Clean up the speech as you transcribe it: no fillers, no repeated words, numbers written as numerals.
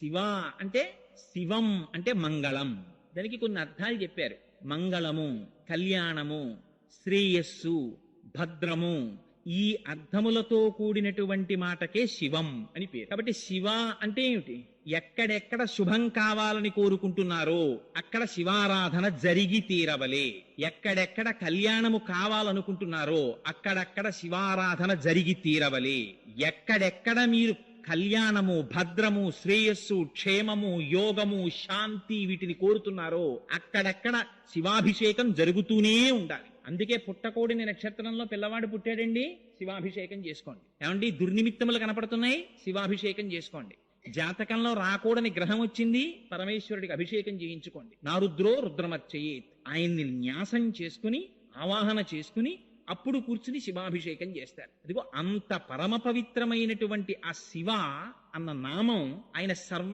శివ అంటే శివం అంటే మంగళం. దానికి కొన్ని అర్థాలు చెప్పారు. మంగళము, కళ్యాణము, శ్రేయస్సు, భద్రము, ఈ అర్థములతో కూడినటువంటి మాటకే శివం అని పేరు. కాబట్టి శివ అంటే ఏమిటి? ఎక్కడెక్కడ శుభం కావాలని కోరుకుంటున్నారో అక్కడ శివారాధన జరిగి తీరవలే. ఎక్కడెక్కడ కళ్యాణము కావాలనుకుంటున్నారో అక్కడక్కడ శివారాధన జరిగి తీరవలే. ఎక్కడెక్కడ మీరు కళ్యాణము, భద్రము, శ్రేయస్సు, క్షేమము, యోగము, శాంతి వీటిని కోరుతున్నారో అక్కడక్కడ శివాభిషేకం జరుగుతూనే ఉండాలి. అందుకే పుట్టకోడిని నక్షత్రంలో పిల్లవాడు పుట్టాడండి, శివాభిషేకం చేసుకోండి. ఏమండి దుర్నిమిత్తములు కనపడుతున్నాయి, శివాభిషేకం చేసుకోండి. జాతకంలో రాకూడని గ్రహం వచ్చింది, పరమేశ్వరుడికి అభిషేకం చేయించుకోండి. నారుద్రో రుద్రమర్చయేత్, ఆయన్ని న్యాసం చేసుకుని ఆవాహన చేసుకుని అప్పుడు కూర్చుని శివాభిషేకం చేస్తారు. అదిగో అంత పరమ పవిత్రమైనటువంటి ఆ శివ అన్న నామం ఆయన సర్వ